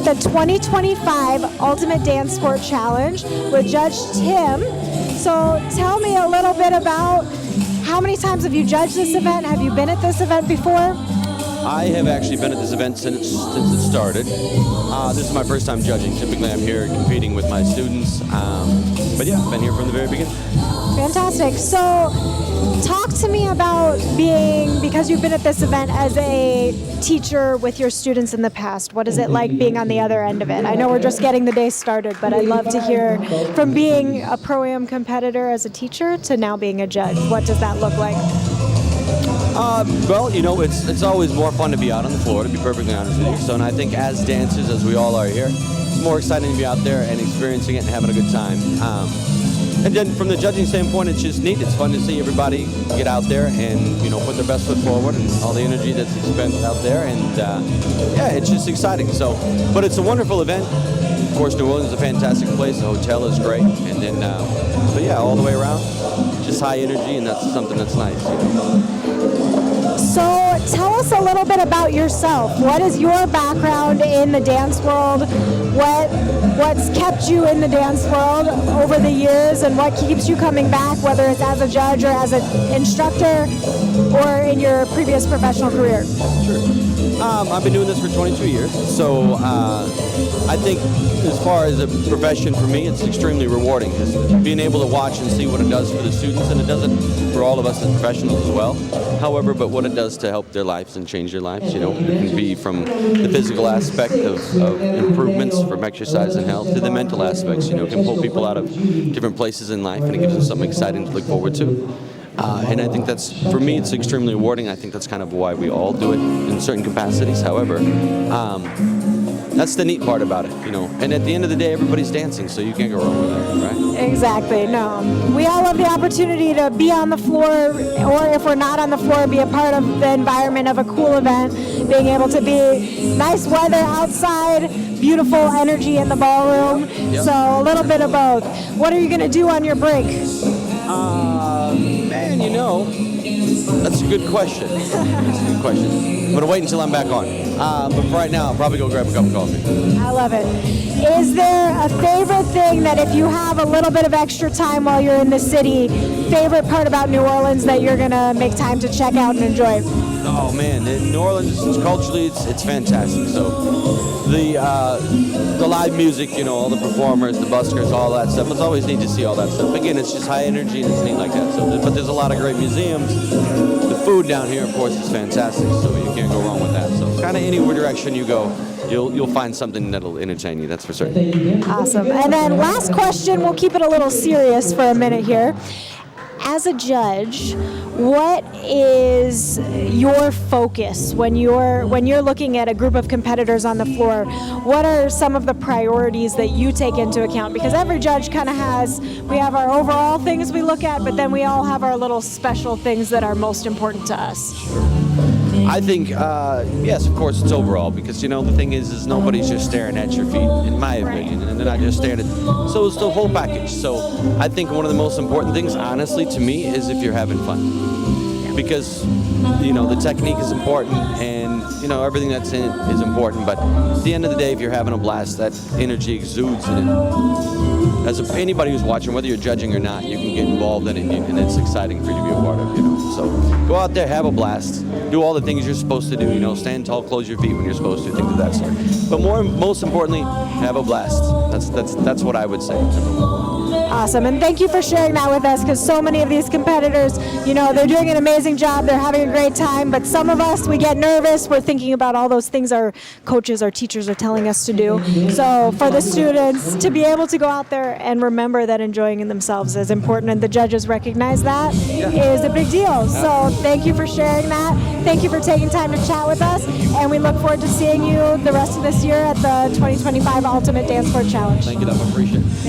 at the 2025 Ultimate Dancesport Challenge with Judge Tim. So tell me a little bit about how many times have you judged this event? Have you been at this event before? I have actually been at this event since it started. This is my first time judging. Typically I'm here competing with my students. But yeah, I've been here from the very beginning. Fantastic. So talk to me about because you've been at this event as a teacher with your students in the past. What is it like being on the other end of it? I know we're just getting the day started, but I'd love to hear from being a Pro-Am competitor as a teacher to now being a judge. What does that look like? Well, it's always more fun to be out on the floor, to be perfectly honest with you. So, and I think as dancers, as we all are here, it's more exciting to be out there and experiencing it and having a good time. And then from the judging standpoint, it's just neat. It's fun to see everybody get out there and, put their best foot forward and all the energy that's spent out there. And, yeah, it's just exciting. So, but it's a wonderful event. Of course, New Orleans is a fantastic place. The hotel is great. And then, but yeah, all the way around, just high energy, and that's something that's nice. So tell us a little bit about yourself. What is your background in the dance world? What's kept you in the dance world over the years, and what keeps you coming back, whether it's as a judge or as an instructor or in your previous professional career? Sure. I've been doing this for 22 years, so I think as far as a profession for me, it's extremely rewarding, because being able to watch and see what it does for the students, and it does it for all of us as professionals as well. However, but what it does to help their lives and change their lives, it can be from the physical aspect of improvements from exercise and health to the mental aspects. It can pull people out of different places in life, and it gives them something exciting to look forward to. And I think for me, it's extremely rewarding. I think that's kind of why we all do it in certain capacities. However, that's the neat part about it, And at the end of the day, everybody's dancing, so you can't go wrong with that, right? Exactly, no. We all have the opportunity to be on the floor, or if we're not on the floor, be a part of the environment of a cool event, being able to be nice weather outside, beautiful energy in the ballroom. Yep. So a little bit of both. What are you going to do on your break? Man, that's a good question. I'm going to wait until I'm back on. But for right now, I'll probably go grab a cup of coffee. I love it. Is there a favorite thing that if you have a little bit of extra time while you're in the city, favorite part about New Orleans that you're going to make time to check out and enjoy? Oh, man, New Orleans, culturally, it's fantastic. So the live music, all the performers, the buskers, all that stuff. It's always neat to see all that stuff. Again, it's just high energy and it's neat like that. So, but there's a lot of great museums. The food down here, of course, is fantastic. So you can't go wrong with that. So kind of anywhere direction you go, you'll find something that'll entertain you. That's for certain. Awesome. And then last question. We'll keep it a little serious for a minute here. As a judge, what is your focus when you're looking at a group of competitors on the floor? What are some of the priorities that you take into account? Because every judge kind of we have our overall things we look at, but then we all have our little special things that are most important to us. I think, yes, of course, it's overall, because, the thing is nobody's just staring at your feet, in my opinion, and they're not just staring at, so it's the whole package. So I think one of the most important things, honestly, to me, is if you're having fun. Because, the technique is important, and, everything that's in it is important, but at the end of the day, if you're having a blast, that energy exudes, and anybody who's watching, whether you're judging or not, you can get involved in it, and it's exciting for you to be a part of, So go out there, have a blast, do all the things you're supposed to do, stand tall, close your feet when you're supposed to, things of that sort. But most importantly, have a blast. That's what I would say. Awesome, and thank you for sharing that with us, because so many of these competitors, they're doing an amazing job, they're having a great time, but some of us, we get nervous, we're thinking about all those things our coaches, our teachers are telling us to do. So for the students to be able to go out there and remember that enjoying themselves is important, and the judges recognize that, is a big deal. So thank you for sharing that. Thank you for taking time to chat with us, and we look forward to seeing you the rest of this year at the 2025 Ultimate Dancesport Challenge. Thank you, I appreciate it.